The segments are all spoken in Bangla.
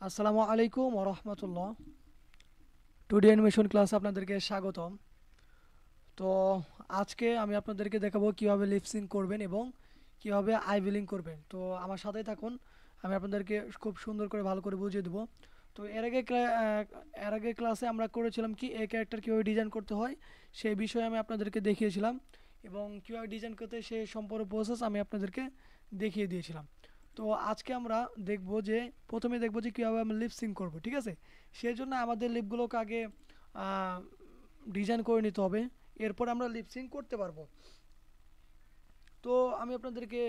আসসালামু আলাইকুম ওয়া রাহমাতুল্লাহ। টুডে অ্যানিমেশন ক্লাসে আপনাদেরকে স্বাগতম। তো আজকে আমি আপনাদেরকে দেখাবো কিভাবে লিপ সিঙ্ক করবেন এবং কিভাবে আই বিলিং করবেন। তো আমার সাথেই থাকুন, আমি আপনাদেরকে খুব সুন্দর করে ভালো করে বুঝিয়ে দেবো। তো এর আগে ক্লাসে আমরা করেছিলাম কি এই ক্যারেক্টার কীভাবে ডিজাইন করতে হয় সেই বিষয়ে আমি আপনাদেরকে দেখিয়েছিলাম, এবং কীভাবে ডিজাইন করতে সেই সম্পূর্ণ প্রসেস আমি আপনাদেরকে দেখিয়ে দিয়েছিলাম। তো আজকে আমরা দেখব যে প্রথমে দেখব যে কীভাবে আমরা লিপ সিঙ্ক করবো, ঠিক আছে? সেই জন্য আমাদের লিপগুলোকে আগে ডিজাইন করে নিতে হবে, এরপর আমরা লিপ সিঙ্ক করতে পারবো। তো আমি আপনাদেরকে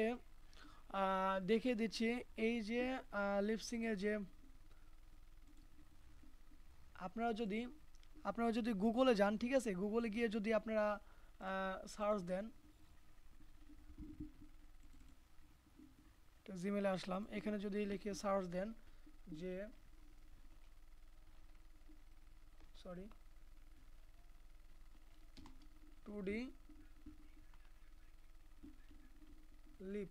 দেখিয়ে দিচ্ছি। এই যে লিপ সিঙ্কের যে আপনারা যদি আপনারা যদি গুগলে যান, ঠিক আছে, গুগলে গিয়ে যদি আপনারা সার্চ দেন, তো জিমেলে আসলাম, এখানে যদি লিখে সার্চ দেন যে সরি 2D লিপ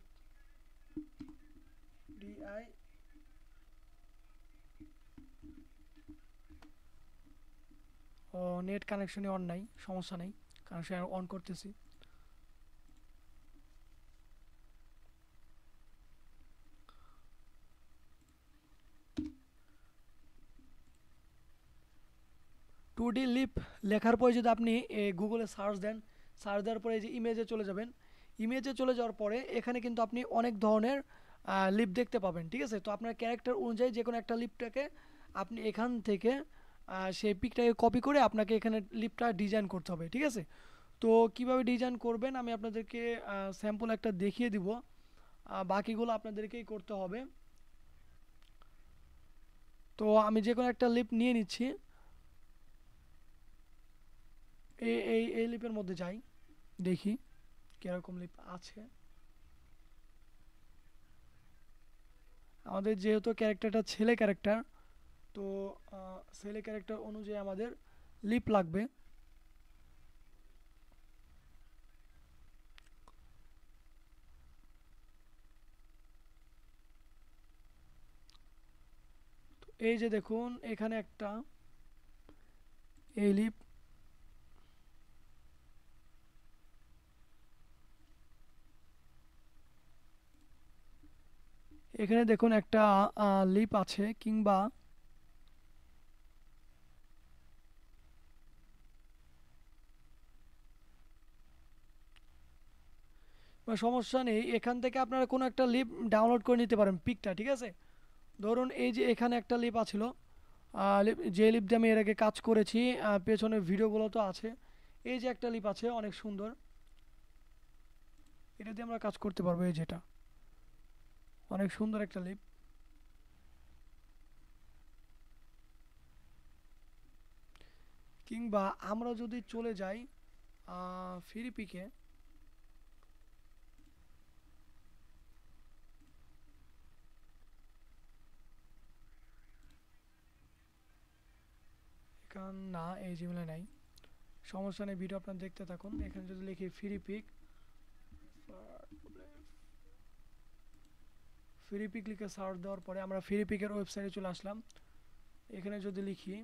DI, ও নেট কানেকশনই অন নাই, সমস্যা নেই, কানেকশন অন করতেছি। 2D লিপ লেখার পরে যদি আপনি গুগলে সার্চ দেন, সার্চ দেওয়ার পরে এই যে ইমেজে চলে যাবেন, ইমেজে চলে যাওয়ার পরে এখানে কিন্তু আপনি অনেক ধরনের লিপ দেখতে পাবেন, ঠিক আছে? তো আপনার ক্যারেক্টার অনুযায়ী যে কোনো একটা লিপটাকে আপনি এখান থেকে সেই পিকটাকে কপি করে আপনাকে এখানে লিপটা ডিজাইন করতে হবে, ঠিক আছে? তো কিভাবে ডিজাইন করবেন আমি আপনাদেরকে স্যাম্পল একটা দেখিয়ে দিব, বাকিগুলো আপনাদেরকেই করতে হবে। তো আমি যে কোনো একটা লিপ নিয়ে নিচ্ছি, এই লিপের মধ্যে যাই, দেখি কীরকম লিপ আছে। আমাদের যেহেতু ক্যারেক্টারটা ছেলে ক্যারেক্টার, তো ছেলে ক্যারেক্টার অনুযায়ী আমাদের লিপ লাগবে। তো এই যে দেখুন এখানে একটা এই লিপ, এখানে দেখুন একটা লিপ আছে, কিংবা সমস্যা নেই, এখান থেকে আপনারা কোনো একটা লিপ ডাউনলোড করে নিতে পারেন পিকটা, ঠিক আছে? ধরুন এই যে এখানে একটা লিপ আছিল, যে লিপ দিয়ে আমি এর আগে কাজ করেছি, পেছনের ভিডিওগুলো তো আছে। এই যে একটা লিপ আছে অনেক সুন্দর, এটা দিয়ে আমরা কাজ করতে পারবো। এই যেটা অনেক সুন্দর একটা লিপ। কিংবা আমরা যদি চলে যাই ফ্রি পিকে, এখান না, এই জিমেলে নাই, সমস্যা নেই, ভিডিও আপনার দেখতে থাকুন। এখানে যদি লিখি ফ্রি পিক, ফ্রি পিক লিখে সার্চ দেওয়ার পরে আমরা ফ্রি পিকের ওয়েবসাইটে চলে আসলাম। এখানে যদি লিখি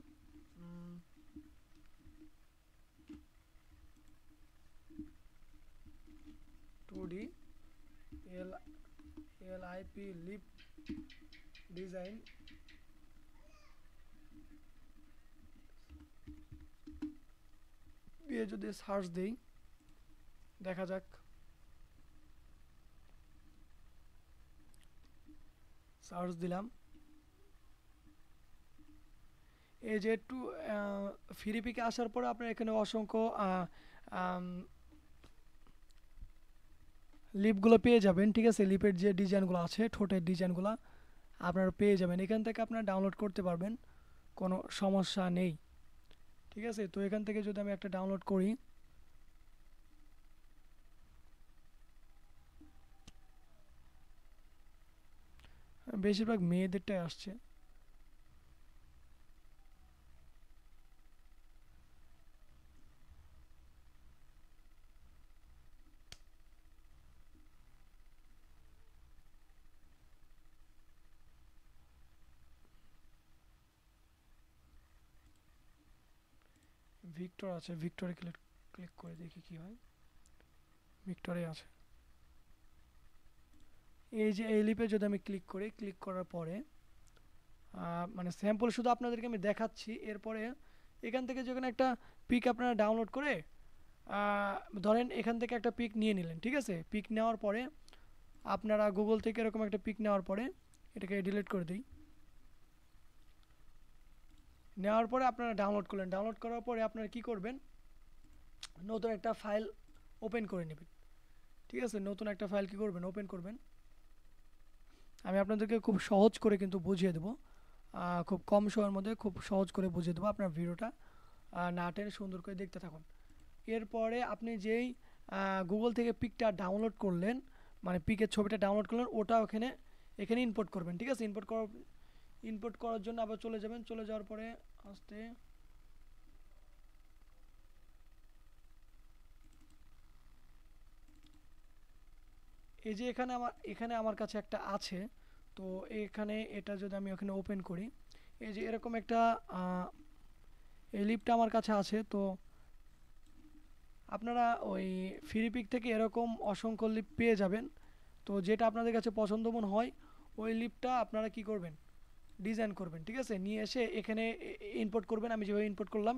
2D LIP লিপ ডিজাইন, দিয়ে যদি সার্চ দিই, দেখা যাক। সার্চ দিলাম, এই যে একটু ফ্রি পিকে আসার পরে আপনার এখানে অসংখ্য লিপগুলো পেয়ে যাবেন, ঠিক আছে? লিপের যে ডিজাইনগুলো আছে, ঠোঁটের ডিজাইনগুলো আপনারা পেয়ে যাবেন, এখান থেকে আপনারা ডাউনলোড করতে পারবেন, কোনো সমস্যা নেই, ঠিক আছে? তো এখান থেকে যদি আমি একটা ডাউনলোড করি, বেশিরভাগ মেয়েদেরটাই আসছে। ভিক্টর আছে, ভিক্টরে ক্লিক ক্লিক করে দেখি কি হয়। ভিক্টরে আছে। এই যে এই লিপে যদি আমি ক্লিক করি, ক্লিক করার পরে মানে স্যাম্পল শুধু আপনাদেরকে আমি দেখাচ্ছি। এরপরে এখান থেকে যখন একটা পিক আপনারা ডাউনলোড করে ধরেন এখান থেকে একটা পিক নিয়ে নিলেন, ঠিক আছে। পিক নেওয়ার পরে আপনারা গুগল থেকে এরকম একটা পিক নেওয়ার পরে এটাকে ডিলিট করে দিই। নেওয়ার পরে আপনারা ডাউনলোড করলেন, ডাউনলোড করার পরে আপনারা কি করবেন, নতুন একটা ফাইল ওপেন করে নেবেন, ঠিক আছে। নতুন একটা ফাইল কি করবেন, ওপেন করবেন। আমি আপনাদেরকে খুব সহজ করে কিন্তু বুঝিয়ে দেবো, খুব কম সময়ের মধ্যে খুব সহজ করে বুঝিয়ে দেবো। আপনার ভিডিওটা না টেনে সুন্দর করে দেখতে থাকুন। এরপরে আপনি যেই গুগল থেকে পিকটা ডাউনলোড করলেন, মানে পিকের ছবিটা ডাউনলোড করলেন, ওটা এখানে ইম্পোর্ট করবেন, ঠিক আছে। ইম্পোর্ট করার জন্য আবার চলে যাবেন। চলে যাওয়ার পরে আস্তে এই যে এখানে আমার কাছে একটা আছে। তো এখানে এটা যদি আমি ওখানে ওপেন করি, এই যে এরকম একটা এই লিপটা আমার কাছে আছে। তো আপনারা ওই ফ্রি পিক থেকে এরকম অসংখ্য লিপ পেয়ে যাবেন। তো যেটা আপনাদের কাছে পছন্দমন হয় ওই লিপটা আপনারা কি করবেন, ডিজাইন করবেন, ঠিক আছে। নিয়ে এসে এখানে ইম্পোর্ট করবেন। আমি যেভাবে ইম্পোর্ট করলাম,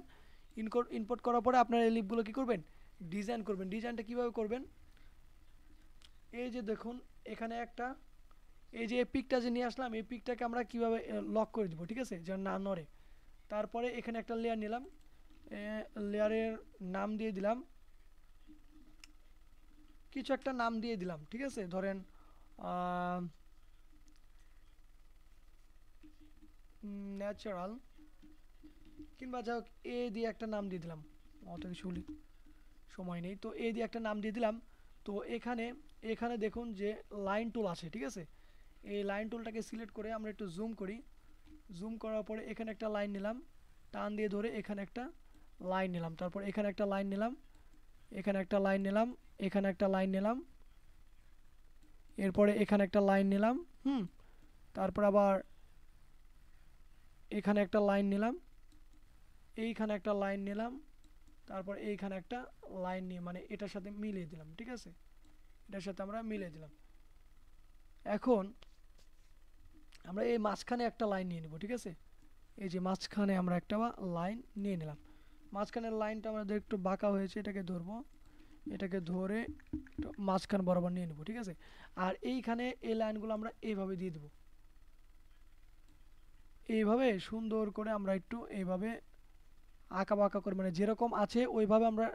ইম্পোর্ট করার পরে আপনারা এই লিপগুলো কি করবেন, ডিজাইন করবেন। ডিজাইনটা কিভাবে করবেন, এই যে দেখুন এখানে একটা, এই যে পিকটা যে নিয়ে আসলাম, এই পিকটাকে আমরা কিভাবে লক করে দিব, ঠিক আছে, যেন না নড়ে। তারপরে এখানে একটা লেয়ার নিলাম, লেয়ারের নাম দিয়ে দিলাম, কিছু একটা নাম দিয়ে দিলাম, ঠিক আছে। ধরেন ন্যাচারাল, কিংবা যাই হোক এ দিয়ে একটা নাম দিয়ে দিলাম। অত কিছু সময় নেই, তো এ দিয়ে একটা নাম দিয়ে দিলাম। তো এখানে দেখুন যে লাইন টুল আছে, ঠিক আছে। এই লাইন টুলটাকে সিলেক্ট করে আমরা একটু জুম করি। জুম করার পরে এখানে একটা লাইন নিলাম, টান দিয়ে ধরে এখানে একটা লাইন নিলাম। তারপর এখানে একটা লাইন নিলাম, এখানে একটা লাইন নিলাম, এখানে একটা লাইন নিলাম, এরপরে এখানে একটা লাইন নিলাম। তারপর আবার এখানে একটা লাইন নিলাম, এইখানে একটা লাইন নিলাম, তারপর এইখানে একটা লাইন নিয়ে মানে এটার সাথে মিলিয়ে দিলাম, ঠিক আছে। এটার সাথে আমরা মিলিয়ে দিলাম। এখন আমরা এই মাঝখানে একটা লাইন নিয়ে নেব, ঠিক আছে। এই যে মাঝখানে আমরা একটা লাইন নিয়ে নিলাম। মাঝখানের লাইনটা আমাদের একটু বাঁকা হয়েছে, এটাকে ধরবো, এটাকে ধরে মাঝখান বরাবর নিয়ে নেব, ঠিক আছে। আর এইখানে এই লাইনগুলো আমরা এইভাবে দিয়ে দেব, এইভাবে সুন্দর করে আমরা একটু এইভাবে আঁকা বাঁকা করে, মানে যেরকম আছে ওইভাবে আমরা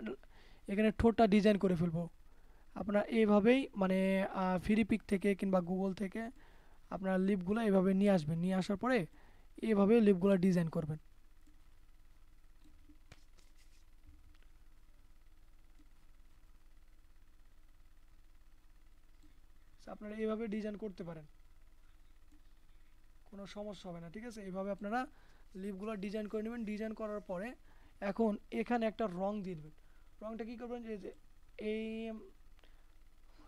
এখানে ঠোঁটটা ডিজাইন করে ফেলবো। আপনারা এইভাবেই মানে ফ্রি পিক থেকে কিংবা গুগল থেকে আপনারা লিপগুলো এইভাবে নিয়ে আসবেন, নিয়ে আসার পরে এইভাবে লিপগুলো ডিজাইন করবেন। আপনারা এইভাবে ডিজাইন করতে পারেন, কোনো সমস্যা হবে না, ঠিক আছে। এইভাবে আপনারা লিপগুলো ডিজাইন করে নেবেন। ডিজাইন করার পরে এখন এখানে একটা রং দিয়ে দেবেন। রংটা কী করবেন, যে এই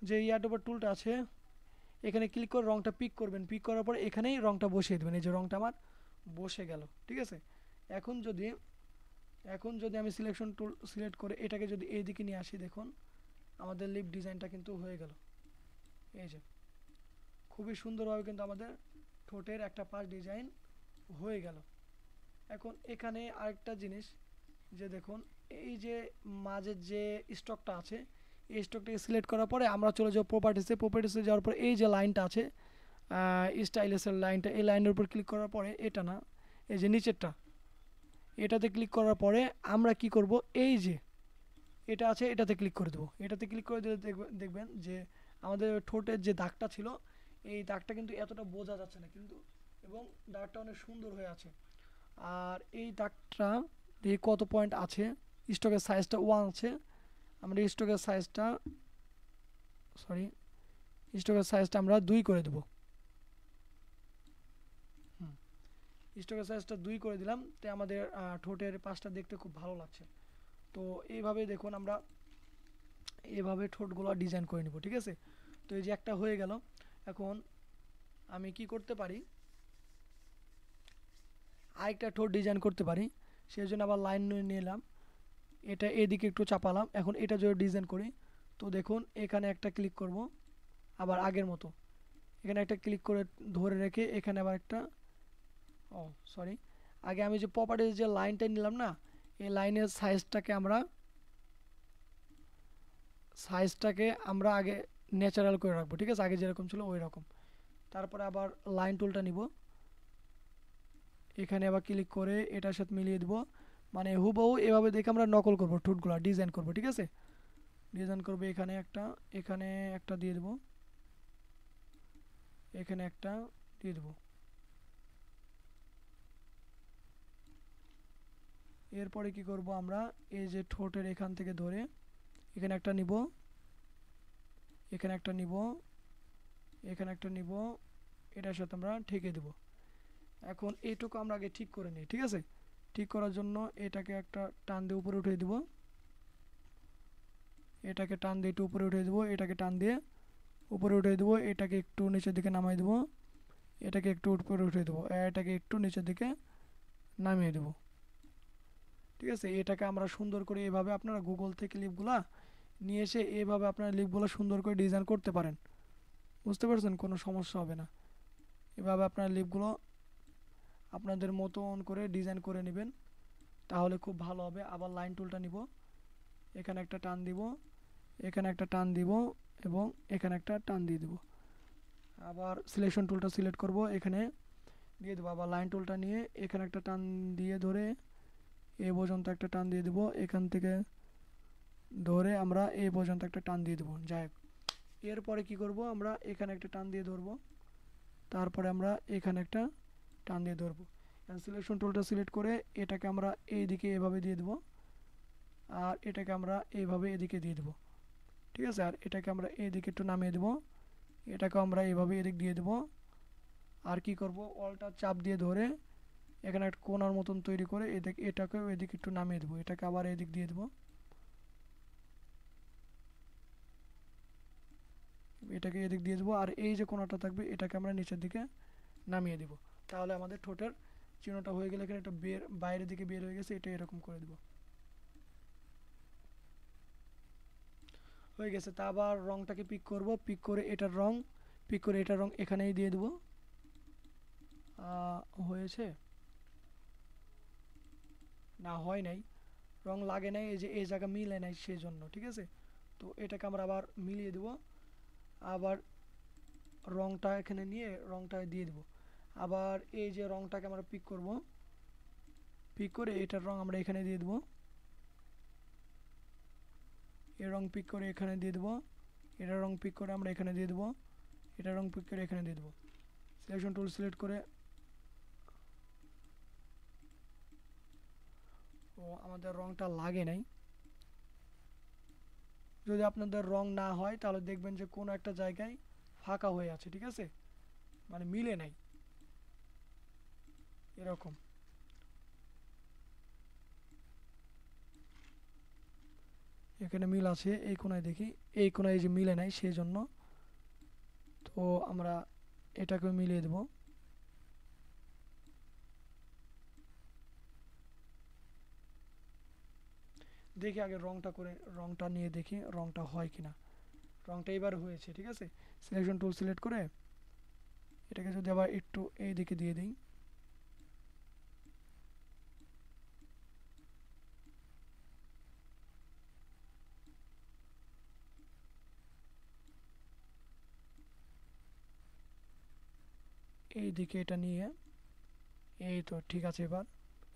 যে ইয়ারডোবার টুলটা আছে এখানে ক্লিক করে রংটা পিক করবেন। পিক করার পরে এখানেই রংটা বসিয়ে দেবেন। এই যে রংটা আমার বসে গেল, ঠিক আছে। এখন যদি আমি সিলেকশন টুল সিলেক্ট করে এটাকে যদি এই দিকে নিয়ে আসি, দেখুন আমাদের লিপ ডিজাইনটা কিন্তু হয়ে গেল। এই যে খুবই সুন্দরভাবে কিন্তু আমাদের ঠোঁটের একটা পাশ ডিজাইন হয়ে গেল। এখন এখানে আরেকটা জিনিস, যে দেখুন এই যে মাঝের যে স্টকটা আছে, এই স্টকটাকে সিলেক্ট করার পরে আমরা চলে যাবো প্রপার্টিসে যাওয়ার পরে এই যে লাইনটা আছে স্টাইলিশের লাইনটা, এই লাইনের উপর ক্লিক করার পরে এটা না, এই যে নিচেরটা, এটাতে ক্লিক করার পরে আমরা কি করব, এই যে এটা আছে এটাতে ক্লিক করে দেবো। এটাতে ক্লিক করে দিলে দেখবেন যে আমাদের ঠোঁটের যে দাগটা ছিল এই দাগটা কিন্তু এতটা বোঝা যাচ্ছে না কিন্তু, এবং দাগটা অনেক সুন্দর হয়ে আছে। আর এই দাগটা দেখি কত পয়েন্ট আছে, স্টকের সাইজটা 1 আছে। আমরা স্টকের সাইজটা আমরা 2 করে দেবো। স্টকের সাইজটা 2 করে দিলাম, তো আমাদের ঠোঁটের পাশটা দেখতে খুব ভালো লাগছে। তো এইভাবে দেখুন আমরা এইভাবে ঠোঁটগুলো ডিজাইন করে নিব, ঠিক আছে। তো এই যে একটা হয়ে গেল। এখন আমি কি করতে পারি, আরেকটা ঠোঁট ডিজাইন করতে পারি। সেই জন্য আবার লাইন নিয়ে নিলাম, এটা এদিকে একটু চাপালাম। এখন এটা যদি ডিজাইন করি, তো দেখুন এখানে একটা ক্লিক করব, আবার আগের মতো এখানে একটা ক্লিক করে ধরে রেখে এখানে আবার একটা, ও সরি, আগে আমি যে প্রপার্টিজ যে লাইনটা নিলাম না, এই লাইনের সাইজটাকে আমরা আগে ন্যাচারাল করে রাখবো, ঠিক আছে, আগে যেরকম ছিল ওই রকম। তারপরে আবার লাইন টুলটা নিব, এখানে আবার ক্লিক করে এটার সাথে মিলিয়ে দিব, মানে হুবহু এভাবে দেখে আমরা নকল করব, ঠোঁটগুলো ডিজাইন করব, ঠিক আছে। ডিজাইন করব, এখানে একটা দিয়ে দেব, এখানে একটা দিয়ে দেব। এরপরে কি করব আমরা, এই যে ঠোঁটের এখান থেকে ধরে এখানে একটা নিব, এখানে একটা নিব, এখানে একটা নিব, এটার সাথে আমরা ঠেকে দেব। এখন এইটুকু আমরা আগে ঠিক করে নিই, ঠিক আছে। ঠিক করার জন্য এটাকে একটা টান দিয়ে উপরে উঠিয়ে দিব, এটাকে টান দিয়ে একটু উপরে উঠিয়ে দেবো, এটাকে টান দিয়ে উপরে উঠিয়ে দেবো, এটাকে একটু নিচের দিকে নামাই দেবো, এটাকে একটু উপরে উঠিয়ে দেবো, এটাকে একটু নিচের দিকে নামিয়ে দেবো, ঠিক আছে। এটাকে আমরা সুন্দর করে এভাবে আপনারা গুগল থেকে লিপগুলা নিয়ে এসে এভাবে আপনারা লিপগুলো সুন্দর করে ডিজাইন করতে পারেন, বুঝতে পারছেন, কোনো সমস্যা হবে না। এভাবে আপনারা লিপগুলো আপনাদের মতন করে ডিজাইন করে নেবেন, তাহলে খুব ভালো হবে। আবার লাইন টুলটা নিব, এখানে একটা টান দিব, এখানে একটা টান দিব এবং এখানে একটা টান দিয়ে দেব। আবার সিলেকশন টুলটা সিলেক্ট করব, এখানে দিয়ে দেবো। আবার লাইন টুলটা নিয়ে এখানে একটা টান দিয়ে ধরে এ পর্যন্ত একটা টান দিয়ে দেবো, এখান থেকে ধরে আমরা এ পর্যন্ত একটা টান দিয়ে দেবো। যাই হোক, এরপরে কি করব, আমরা এখানে একটা টান দিয়ে ধরবো, তারপরে আমরা এখানে একটা টান দিয়ে ধরবো। সিলেকশন টুলটা সিলেক্ট করে এটাকে আমরা এইদিকে এভাবে দিয়ে দেবো, আর এটাকে আমরা এইভাবে এদিকে দিয়ে দেবো, ঠিক আছে। আর এটাকে আমরা এইদিকে একটু নামিয়ে দেবো, এটাকে আমরা এইভাবে এদিক দিয়ে দেবো। আর কি করব, অলটা চাপ দিয়ে ধরে এখানে একটা কোণার মতন তৈরি করে এটাকে এদিকে একটু নামিয়ে দেবো, এটাকে আবার এদিক দিয়ে দেবো, এটাকে এদিক দিয়ে দেবো। আর এই যে কোণাটা থাকবে এটাকে আমরা নিচের দিকে নামিয়ে দেবো। তাহলে আমাদের ঠোঁটের চিহ্নটা হয়ে গেলে এখানে একটা বাইরের দিকে বের হয়ে গেছে, এটা এরকম করে দেবো, হয়ে গেছে। তা আবার রংটাকে পিক করব, পিক করে এটার রং এখানেই দিয়ে দেবো। হয়েছে না, হয় নাই, রং লাগে নাই, এই যে এই জায়গা মিলে নাই সেই জন্য, ঠিক আছে। তো এটাকে আমরা আবার মিলিয়ে দেবো, আবার রংটা এখানে নিয়ে রংটা দিয়ে দেবো। আবার এই যে রংটাকে আমরা পিক করব, পিক করে এটার রং আমরা এখানে দিয়ে দেবো, এর রং পিক করে এখানে দিয়ে দেবো, এটার রং পিক করে আমরা এখানে দিয়ে দেবো, এটার রং পিক করে এখানে দিয়ে দেবো। সিলেকশন টুল সিলেক্ট করে, ও আমাদের রংটা লাগে নাই। যদি আপনাদের রং না হয় তাহলে দেখবেন যে কোনো একটা জায়গায় ফাঁকা হয়ে আছে, ঠিক আছে, মানে মিলে নাই এরকম। এখানে মিল আছে, এই কোণায় দেখি, এই কোণায় যে মিলে নাই সেই জন্য। তো আমরা এটাকে মিলিয়ে দেব, দেখি আগে রংটা নিয়ে দেখি রংটা হয় কিনা। রংটা এবার হয়েছে, ঠিক আছে। সিলেকশন টুল সিলেক্ট করে এটাকে যদি আবার একটু এই দিকে দিয়ে দিই, এই দিকে এটা নিয়ে, এই তো ঠিক আছে। এবার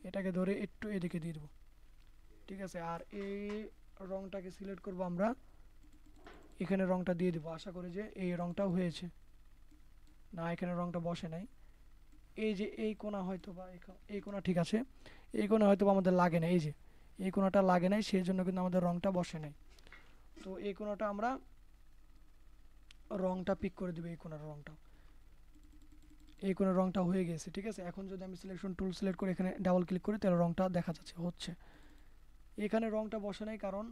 এটাকে ধরে একটু এদিকে দিয়ে দেবো, ঠিক আছে। আর এই রংটাকে সিলেক্ট করব আমরা, এখানে রংটা দিয়ে দেবো, আশা করি যে এই রংটাও হয়েছে। না, এখানে রংটা বসে নাই, এই যে এই কোণা হয়তো বা এই কোণা ঠিক আছে, এই কোণা হয়তো বা আমাদের লাগে না, এই যে এই কোণাটা লাগে নাই সেই জন্য কিন্তু আমাদের রংটা বসে নাই। তো এই কোণাটা আমরা রংটা পিক করে দেবো, এই কোণার রংটা হয়ে গেছে, ঠিক আছে। এখন যদি আমি সিলেকশন টুল সিলেক্ট করে এখানে ডাবল ক্লিক করি তাহলে রংটা দেখা যাচ্ছে হচ্ছে। এখানে রংটা বসে নাই কারণ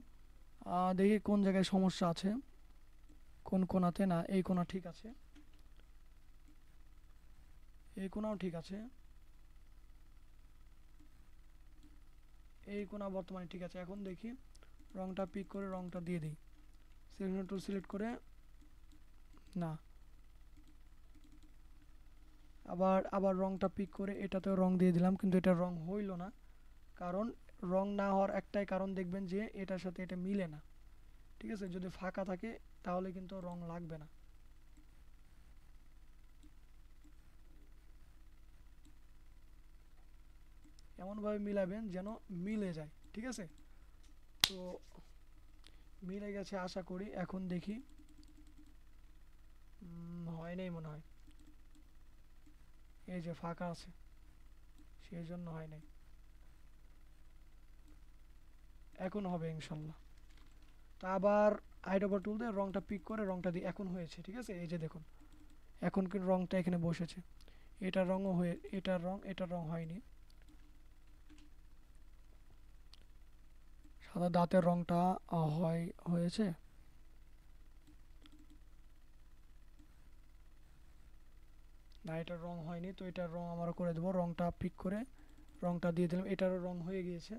দেখি কোন জায়গায় সমস্যা আছে, কোন কোণাতে। না, এই কোণা ঠিক আছে, এই কোণাও ঠিক আছে, এই কোণা বর্তমানে ঠিক আছে। এখন দেখি রংটা পিক করে রংটা দিয়ে দিই, সিলেকশন টুল সিলেক্ট করে, না আবার আবার রংটা পিক করে এটাতেও রং দিয়ে দিলাম, কিন্তু এটা রং হইল না। কারণ রং না হওয়ার একটাই কারণ, দেখবেন যে এটার সাথে এটা মিলে না। ঠিক আছে, যদি ফাঁকা থাকে তাহলে কিন্তু রং লাগবে না। এমনভাবে মিলাবেন যেন মিলে যায়। ঠিক আছে, তো মিলে গেছে আশা করি। এখন দেখি, হয় নাই মনে হয়, এই যে ফাঁকা আছে সেই জন্য হয় নাই। এখন হবে ইনশাল্লাহ। তা আবার আইডোবার টুল দিয়ে রংটা পিক করে রংটা দিয়ে এখন হয়েছে। ঠিক আছে, এই যে দেখুন এখন কিন্তু রংটা এখানে বসেছে। এটার রঙও হয়ে, এটার রং হয়নি। সাদা দাঁতের রংটা হয়েছে। না, এটার রং হয়নি, তো এটার রং আমরা করে দেবো। রংটা পিক করে রংটা দিয়ে দিলাম, এটারও রং হয়ে গিয়েছে।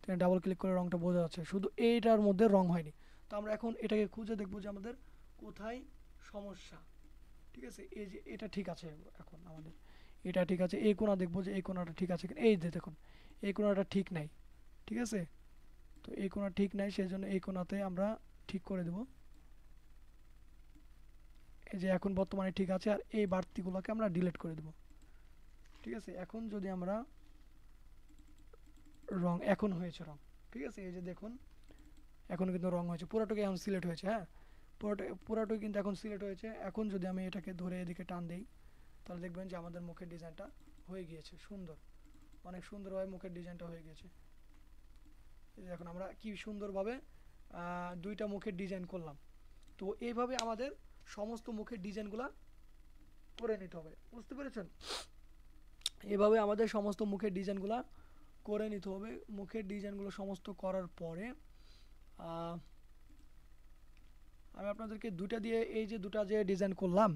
তো ডাবল ক্লিক করে রংটা বোঝা যাচ্ছে, শুধু এইটার মধ্যে রং হয়নি। তো আমরা এখন এটাকে খুঁজে দেখবো যে আমাদের কোথায় সমস্যা। ঠিক আছে, এই যে এটা ঠিক আছে, এখন আমাদের এটা ঠিক আছে। এই কোণা দেখবো যে এই কোণাটা ঠিক আছে কিনা। এই যে দেখুন এই কোণাটা ঠিক নাই। ঠিক আছে, তো এই কোণা ঠিক নাই, সেই জন্য এই কোণাতে আমরা ঠিক করে দেব। এই যে এখন বর্তমানে ঠিক আছে, আর এই বাড়তিগুলোকে আমরা ডিলিট করে দেব। ঠিক আছে, এখন যদি আমরা রং, এখন হয়েছে রং। ঠিক আছে, এই যে দেখুন এখন কিন্তু রং হয়েছে, পুরোটাকে এখন সিলেক্ট হয়েছে। হ্যাঁ, পুরোটাই কিন্তু এখন সিলেক্ট হয়েছে। এখন যদি আমি এটাকে ধরে এদিকে টান দিই, তাহলে দেখবেন যে আমাদের মুখের ডিজাইনটা হয়ে গিয়েছে সুন্দর, অনেক সুন্দরভাবে মুখের ডিজাইনটা হয়ে গেছে। এই যে এখন আমরা কি সুন্দরভাবে দুইটা মুখের ডিজাইন করলাম। তো এইভাবে আমাদের সমস্ত মুখের ডিজাইনগুলো করে নিতে হবে, বুঝতে পেরেছেন? এভাবে আমাদের সমস্ত মুখের ডিজাইনগুলো করে নিতে হবে। মুখের ডিজাইনগুলো সমস্ত করার পরে আমি আপনাদেরকে দুটা দিয়ে, এই যে দুটা যে ডিজাইন করলাম,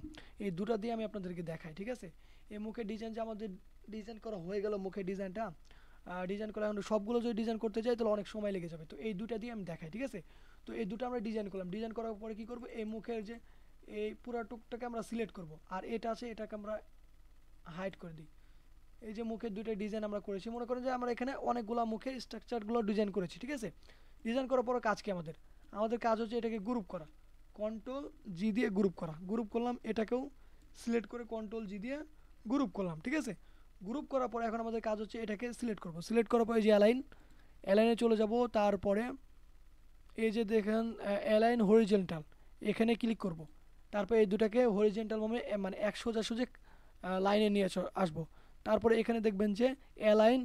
এই দুটা দিয়ে আমি আপনাদেরকে দেখাই। ঠিক আছে, এই মুখের ডিজাইন যে আমাদের ডিজাইন করা হয়ে গেল, মুখের ডিজাইনটা ডিজাইন করা, এখন সবগুলো যদি ডিজাইন করতে যাই তাহলে অনেক সময় লেগে যাবে। তো এই দুটা দিয়ে আমি দেখাই। ঠিক আছে, তো এই দুটো আমরা ডিজাইন করলাম, ডিজাইন করার পরে কি করব, এই মুখের যে এই পুরা টুকটাকে আমরা সিলেক্ট করব, আর এটা আছে এটাকে আমরা হাইড করে দিই। এই যে মুখের দুইটা ডিজাইন আমরা করেছি, মনে করেন যে আমরা এখানে অনেকগুলো মুখের স্ট্রাকচারগুলো ডিজাইন করেছি। ঠিক আছে, ডিজাইন করার পরে কাজ কি, আমাদের আমাদের কাজ হচ্ছে এটাকে গ্রুপ করা। কন্ট্রোল জি দিয়ে গ্রুপ করা, গ্রুপ করলাম, এটাকেও সিলেক্ট করে কন্ট্রোল জি দিয়ে গ্রুপ করলাম। ঠিক আছে, গ্রুপ করার পরে এখন আমাদের কাজ হচ্ছে এটাকে সিলেক্ট করব। সিলেক্ট করার পরে যে অ্যালাইনে চলে যাব, তারপরে এই যে দেখেন অ্যালাইন হরিজেন্টাল, এখানে ক্লিক করব। তারপরে এই দুটাকে হরিজেন্টাল মানে এক সোজাসুজি লাইনে নিয়ে আসবো। তারপরে এখানে দেখবেন যে অ্যালাইন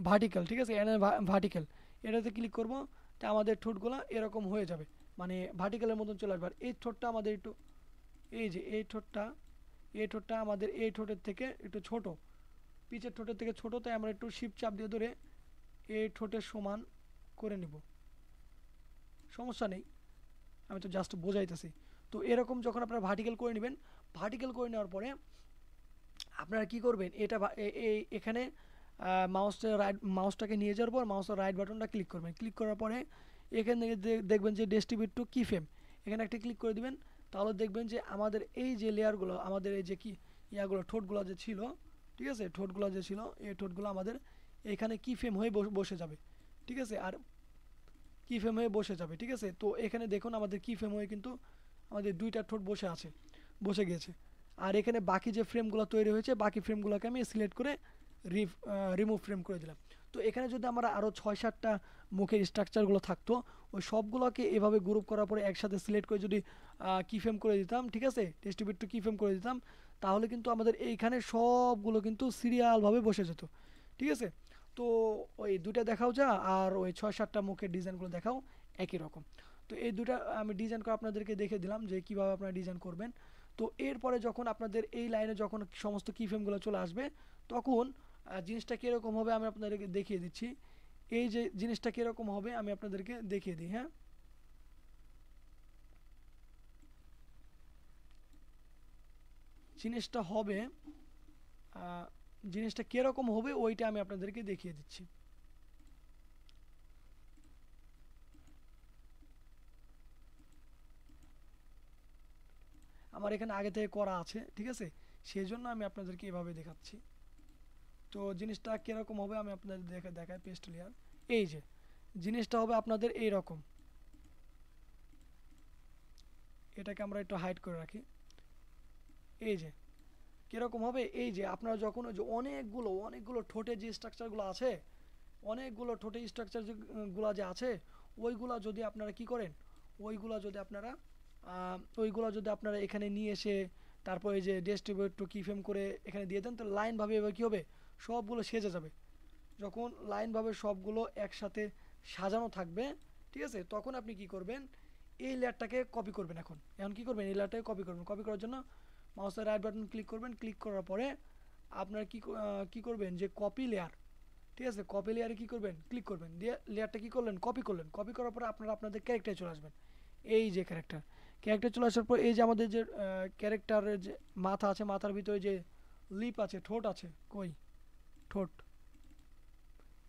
ভার্টিক্যাল। ঠিক আছে, অ্যালাইন ভার্টিক্যাল, এটাতে ক্লিক করব। তা আমাদের ঠোঁটগুলো এরকম হয়ে যাবে, মানে ভার্টিক্যালের মতন চলে আসবে। আর এই ঠোঁটটা আমাদের একটু, এই যে এই ঠোঁটটা আমাদের এই ঠোঁটের থেকে একটু ছোট, পিছের ঠোঁটের থেকে ছোট, তাই আমরা একটু শিপ চাপ দিয়ে ধরে এই ঠোঁটের সমান করে নিব। সমস্যা নেই, আমি তো জাস্ট বোঝাইতেছি। তো এরকম যখন আপনারা ভার্টিক্যাল করে নেবেন, ভার্টিক্যাল করে নেওয়ার পরে আপনারা কি করবেন, এটা এখানে মাউসটাকে নিয়ে যাওয়ার পর মাউসের রাইট বাটনটা ক্লিক করবেন। ক্লিক করার পরে এখানে দেখবেন যে ডিস্ট্রিবিউট টু কি ফ্রেম, এখানে একটা ক্লিক করে দিবেন। তাহলে দেখবেন যে আমাদের এই যে লেয়ারগুলো, আমাদের এই যে কি ইয়াগুলো, ঠোঁটগুলো যে ছিল, ঠিক আছে, ঠোঁটগুলো যে ছিল, এই ঠোঁটগুলো আমাদের এখানে কি ফ্রেম হয়ে বসে যাবে। ঠিক আছে, আর কি ফ্রেম হয়ে বসে যাবে। ঠিক আছে, তো এখানে দেখুন আমাদের কি ফ্রেম হয়ে কিন্তু আমাদের দুইটা ঠোঁট বসে গিয়েছে। আর এখানে বাকি যে ফ্রেমগুলো তৈরি হয়েছে, বাকি ফ্রেমগুলোকে আমি সিলেক্ট করে রিমুভ ফ্রেম করে দিলাম। তো এখানে যদি আমরা আরও 6-7টা মুখের স্ট্রাকচারগুলো থাকতো, ওই সবগুলোকে এভাবে গ্রুপ করার পরে একসাথে সিলেক্ট করে যদি কি ফ্রেম করে দিতাম, ঠিক আছে, ডিস্ট্রিবিউট টু কি ফ্রেম করে দিতাম, তাহলে কিন্তু আমাদের এইখানে সবগুলো কিন্তু সিরিয়ালভাবে বসে যেত। ঠিক আছে, তো ওই দুটা দেখাও যা, আর ওই 6-7টা মুখের ডিজাইনগুলো দেখাও একই রকম। তো এই দুটা আমি ডিজাইন করে আপনাদেরকে দেখে দিলাম যে কীভাবে আপনারা ডিজাইন করবেন। তো এরপরে যখন আপনাদের এই লাইনে যখন সমস্ত কি ফ্রেমগুলো চলে আসবে, তখন জিনিসটা কীরকম হবে আমি আপনাদেরকে দেখিয়ে দিচ্ছি। এই যে জিনিসটা কীরকম হবে আমি আপনাদেরকে দেখিয়ে দিই। হ্যাঁ, জিনিসটা হবে জিনিসটা কীরকম হবে ওইটা আমি আপনাদেরকে দেখিয়ে দিচ্ছি। আমার এখানে আগে থেকে করা আছে, ঠিক আছে, সেই জন্য আমি আপনাদেরকে এভাবে দেখাচ্ছি। তো জিনিসটা কীরকম হবে আমি আপনাদের দেখাই পেস্ট লেয়ার। এই যে জিনিসটা হবে আপনাদের এই রকম। এটাকে আমরা একটু হাইড করে রাখি। এই যে কীরকম হবে, এই যে আপনারা যখন ওই যে অনেকগুলো ঠোঁটে যে স্ট্রাকচারগুলো আছে, অনেকগুলো ঠোঁটে স্ট্রাকচার গুলা যে আছে, ওইগুলা যদি আপনারা কি করেন, ওইগুলা যদি আপনারা এখানে নিয়ে এসে তারপর এই যে ডিস্ট্রিবিউট টু কিফ্রেম করে এখানে দিয়ে দেন, তো লাইনভাবে এবার কী হবে, সবগুলো সেজে যাবে। যখন লাইনভাবে সবগুলো একসাথে সাজানো থাকবে, ঠিক আছে, তখন আপনি কি করবেন, এই লেয়ারটাকে কপি করবেন। এখন কি করবেন, এই লেয়ারটাকে কপি করবেন। কপি করার জন্য মাউসের রাইট বাটন ক্লিক করবেন। ক্লিক করার পরে আপনার কি করবেন, যে কপি লেয়ার, ঠিক আছে, কপি লেয়ারে কি করবেন, ক্লিক করবেন, দিয়ে লেয়ারটা কি করলেন, কপি করলেন। কপি করার পরে আপনারা আপনাদের ক্যারেক্টারে চলে আসবেন। এই যে ক্যারেক্টার চলে আসার পর এই যে আমাদের যে ক্যারেক্টারের যে মাথা আছে, মাথার ভিতরে যে লিপ আছে, ঠোঁট আছে, কই ঠোঁট,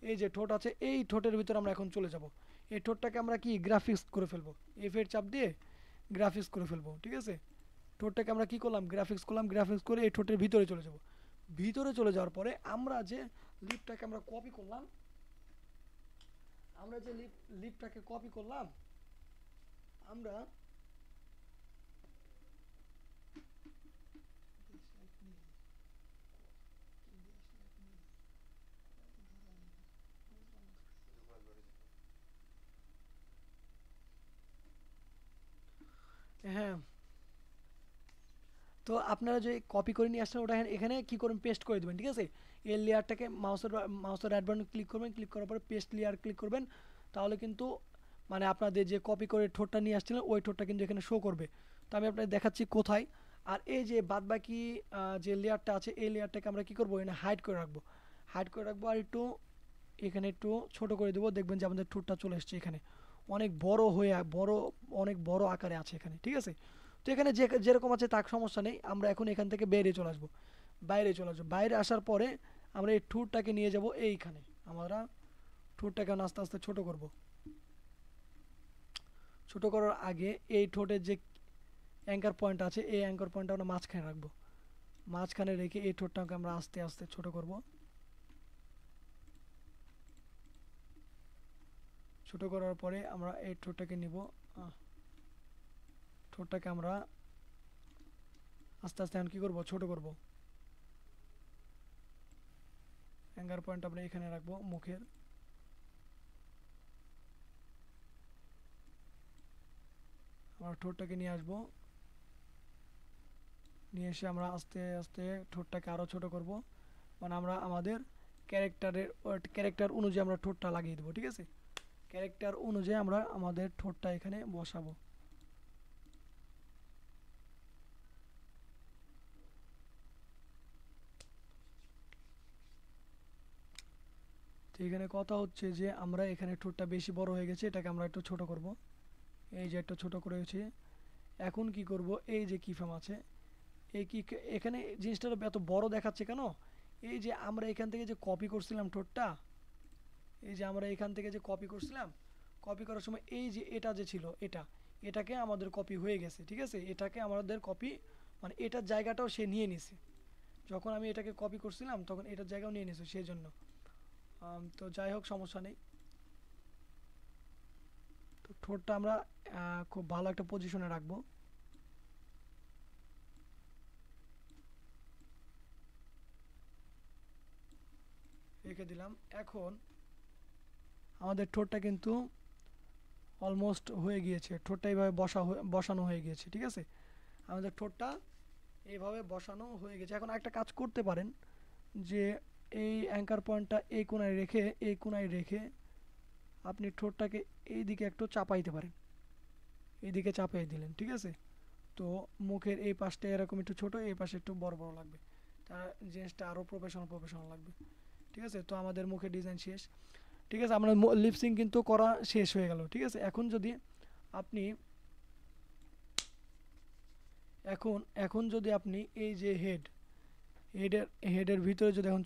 এই যে ঠোঁট আছে, এই ঠোঁটের ভিতরে আমরা এখন চলে যাব। এই ঠোঁটটাকে আমরা কি গ্রাফিক্স করে ফেলবো, এফের চাপ দিয়ে গ্রাফিক্স করে ফেলবো, ঠিক আছে। ঠোঁটটাকে আমরা কি করলাম, গ্রাফিক্স করলাম। গ্রাফিক্স করে এই ঠোঁটের ভিতরে চলে যাব। ভিতরে চলে যাওয়ার পরে আমরা যে লিপটাকে আমরা কপি করলাম, আমরা যে লিপটাকে কপি করলাম, আমরা হ্যাঁ, তো আপনারা যে কপি করে নিয়ে আসছেন ওটা এখানে কি করবেন, পেস্ট করে দেবেন, ঠিক আছে। এই লেয়ারটাকে মাউসের রাইট বাটন ক্লিক করবেন। ক্লিক করার পরে পেস্ট লেয়ার ক্লিক করবেন। তাহলে কিন্তু মানে আপনাদের যে কপি করে ঠোঁটটা নিয়ে আসছিলেন ওই ঠোঁটটা কিন্তু এখানে শো করবে। তো আমি আপনাদের দেখাচ্ছি কোথায়। আর এই যে বাদবাকি যে লেয়ারটা আছে, এই লেয়ারটাকে আমরা কি করবো, এখানে হাইড করে রাখবো। আর একটু এখানে একটু ছোট করে দেবো। দেখবেন যে আমাদের ঠোঁটটা চলে এসছে এখানে, অনেক অনেক বড় আকারে আছে এখানে, ঠিক আছে। তো এখানে যেরকম আছে তার সমস্যা নেই। আমরা এখন এখান থেকে বাইরে আসার পরে আমরা এই ঠোঁটটাকে নিয়ে যাব এইখানে। আমরা ঠোঁটটাকে আস্তে আস্তে ছোট করব। ছোট করার আগে এই ঠোঁটের যে অ্যাঙ্কার পয়েন্ট আছে, এই অ্যাঙ্কার পয়েন্টটা আমরা মাঝখানে রাখবো। মাঝখানে রেখে এই ঠোঁটটাকে আমরা আস্তে আস্তে ছোট করব। ছোট করার পরে আমরা এই ঠোঁটটাকে নিব। ঠোঁটটাকে আমরা আস্তে আস্তে এখন কি করব, ছোট করব। অ্যাঙ্কার পয়েন্ট আমরা এখানে রাখবো মুখের। আমরা ঠোঁটটাকে নিয়ে আসবো। নিয়ে এসে আমরা আস্তে আস্তে ঠোঁটটাকে আরও ছোট করব। মানে আমরা আমাদের ক্যারেক্টার অনুযায়ী আমরা ঠোঁটটা লাগিয়ে দেবো, ঠিক আছে। ক্যারেক্টার অনুযায়ী আমরা আমাদের ঠোঁটটা এখানে বসাবো। তো এখানে কথা হচ্ছে যে আমরা এখানে ঠোঁটটা বেশি বড় হয়ে গেছে, এটাকে আমরা একটু ছোট করব। এই যে একটু ছোট করেছি। এখন কি করব, এই যে কিফাম আছে, এখানে জিনিসটা এত বড় দেখাচ্ছে কেন, এই যে আমরা এখান থেকে যে কপি করছিলাম ঠোঁটটা, এই যে আমরা এখান থেকে যে কপি করছিলাম, কপি করার সময় এই যে এটা যে ছিল এটাকে আমাদের কপি হয়ে গেছে, ঠিক আছে। এটাকে আমাদের কপি মানে এটার জায়গাটাও সে নিয়ে নিছে। যখন আমি এটাকে কপি করছিলাম তখন এটার জায়গাও নিয়ে নিছে, সেই জন্য। তো যাই হোক, সমস্যা নেই। তো ঠোঁটটা আমরা খুব ভালো একটা পজিশনে রাখবো। রেখে দিলাম। এখন আমাদের ঠোঁটটা কিন্তু অলমোস্ট হয়ে গিয়েছে। ঠোঁটটা এইভাবে বসানো হয়ে গিয়েছে, ঠিক আছে। আমাদের ঠোঁটটা এইভাবে বসানো হয়ে গেছে। এখন একটা কাজ করতে পারেন, যে এই অ্যাঙ্কার পয়েন্টটা এই কোণায় রেখে আপনি ঠোঁটটাকে এই দিকে একটু চাপাইতে পারেন। এইদিকে চাপিয়ে দিলেন, ঠিক আছে। তো মুখের এই পাশটা এরকম একটু ছোট, এই পাশে একটু বড় বড় লাগবে। তার জিনিসটা আরও প্রফেশনাল লাগবে, ঠিক আছে। তো আমাদের মুখের ডিজাইন শেষ, ঠিক আছে। আমরা লিপসিং কিন্তু করা শেষ হয়ে গেল, ঠিক আছে। আপনি এখন যদি আপনি এই যে হেডের হেডের ভিতরে যদি এখন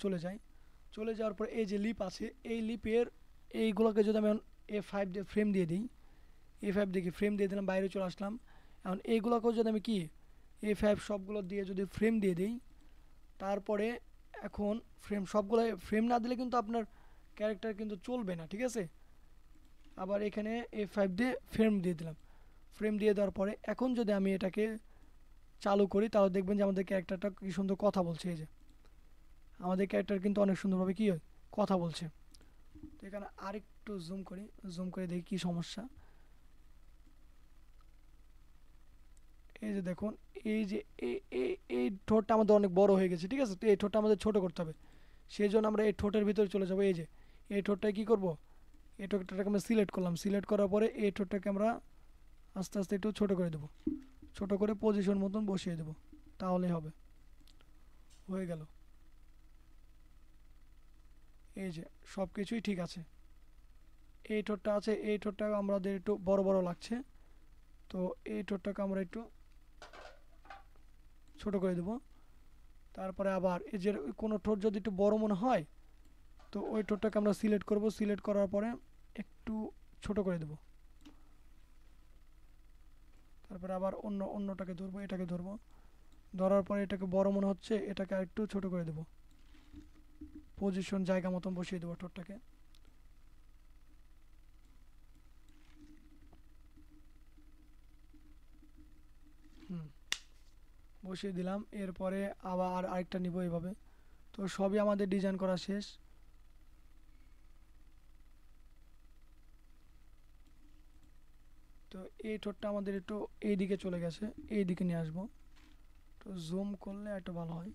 চলে যাওয়ার পর এই যে লিপ আছে, এই লিপের এইগুলোকে যদি আমি A5 দিয়ে ফ্রেম দিয়ে দিই, A5 দিয়ে ফ্রেম দিয়ে দিলাম, বাইরে চলে আসলাম। এখন এইগুলোকেও যদি আমি কি A5 সবগুলো দিয়ে যদি ফ্রেম দিয়ে দিই, তারপরে এখন সবগুলো ফ্রেম না দিলে কিন্তু আপনার ক্যারেক্টার কিন্তু চলবে না, ঠিক আছে। আবার এখানে A5 দিয়ে ফ্রেম দিয়ে দিলাম, ফ্রেম দিয়ে দেওয়ার পরে এখন যদি আমি এটাকে চালু করি, তাহলে দেখবেন যে আমাদের ক্যারেক্টারটা কি সুন্দর কথা বলছে। এই যে আমাদের ক্যারেক্টার কিন্তু অনেক সুন্দরভাবে কি হয়, কথা বলছে। তো এখানে আরেকটু জুম করে দেখি কি সমস্যা। এই যে দেখুন, এই যে এই ঠোঁটটা আমাদের অনেক বড় হয়ে গেছে, ঠিক আছে। তো এই ঠোঁটটা আমাদের ছোট করতে হবে, সেই জন্য আমরা এই ঠোঁটের ভিতরে চলে যাবো। এই যে এই ঠোঁটটায় কী করবো, এই ঠোঁটটাকে আমরা সিলেক্ট করলাম, সিলেক্ট করার পরে এই ঠোঁটটাকে আমরা আস্তে আস্তে একটু ছোট করে দেবো, ছোট করে পজিশন মতন বসিয়ে দেবো, তাহলেই হবে, হয়ে গেল। এই যে সব কিছুই ঠিক আছে। এই ঠোঁটটা আছে, এই ঠোঁটটা আমাদের একটু বড় বড় লাগছে, তো এই ঠোঁটটাকে আমরা একটু ছোট করে দেবো। তারপরে আবার এই যে কোনো ঠোঁট যদি একটু বড় মনে হয়, তো ওই ঠোঁটটাকে আমরা সিলেক্ট করব, সিলেক্ট করার পরে একটু ছোট করে দেব। তারপরে আবার অন্যটাকে ধরবো, এটাকে ধরবো, ধরার পরে এটাকে বড় মনে হচ্ছে, এটাকে একটু ছোট করে দেব, পজিশন জায়গা মতন বসিয়ে দেবো ঠোঁটটাকে। হুম, বসিয়ে দিলাম। এরপরে আবার আরেকটা নিব এইভাবে। তো সবই আমাদের ডিজাইন করা শেষ। তো এই ঠোঁটটা আমাদের একটু এই দিকে চলে গেছে, এই দিকে নিয়ে আসবো। তো জুম করলে একটু ভালো হয়।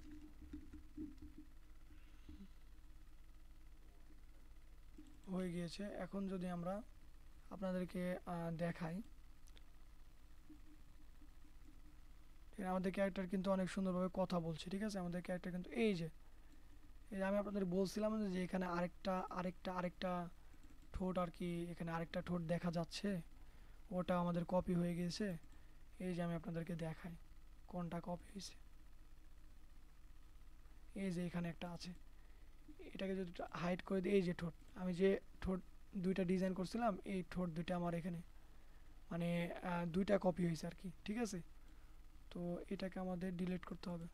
হয়ে গিয়েছে। এখন যদি আমরা আপনাদেরকে দেখাই, আমাদের ক্যারেক্টার কিন্তু অনেক সুন্দরভাবে কথা বলছে, ঠিক আছে। আমাদের ক্যারেক্টার কিন্তু এই যে আমি আপনাদের বলছিলাম যে এখানে আরেকটা ঠোঁট আর কি, এখানে আরেকটা ঠোঁট দেখা যাচ্ছে, ওটা আমাদের কপি হয়ে গিয়েছে। এই যে আমি আপনাদেরকে দেখাই কোনটা কপি হয়েছে। এই যে এখানে একটা আছে, এটাকে যদি হাইড করে দিই, এই যে ঠোঁট, আমি যে ঠোঁট দুইটা ডিজাইন করছিলাম, এই ঠোঁট দুইটা আমার এখানে মানে দুইটা কপি হয়েছে আর কি, ঠিক আছে। তো এটাকে আমাদের ডিলিট করতে হবে।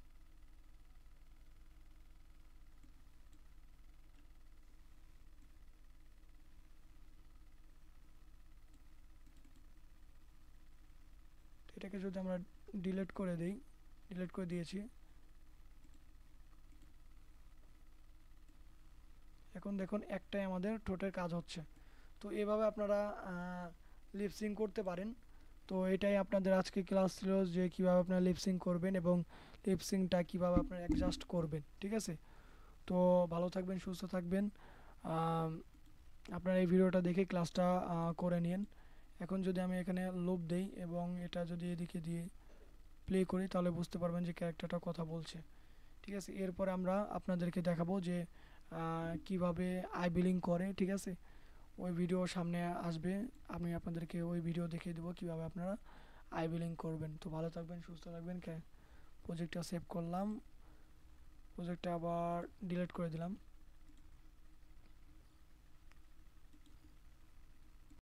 এটাকে যদি আমরা ডিলিট করে দিই, ডিলিট করে দিয়েছি। এখন দেখুন একটাই আমাদের ঠোঁটের কাজ হচ্ছে। তো এভাবে আপনারা লিপসিং করতে পারেন। তো এটাই আপনাদের আজকে ক্লাস ছিল, যে কীভাবে আপনারা লিপসিং করবেন এবং লিপসিংটা কীভাবে আপনারা অ্যাডজাস্ট করবেন, ঠিক আছে। তো ভালো থাকবেন, সুস্থ থাকবেন। আপনারা এই ভিডিওটা দেখে ক্লাসটা করে নিন। এখন যদি আমি এখানে লুপ দেই এবং এটা যদি এদিকে দিয়ে প্লে করি, তাহলে বুঝতে পারবেন যে ক্যারেক্টারটা কথা বলছে, ঠিক আছে। এরপর আমরা আপনাদেরকে দেখাবো যে কিভাবে আই বিলিং করে, ঠিক আছে। ওই ভিডিও সামনে আসবে, আমি আপনাদেরকে ওই ভিডিও দেখিয়ে দেবো কীভাবে আপনারা আই বিলিং করবেন। তো ভালো থাকবেন, সুস্থ থাকবেন। প্রজেক্টটা সেভ করলাম, প্রজেক্টটা আবার ডিলিট করে দিলাম।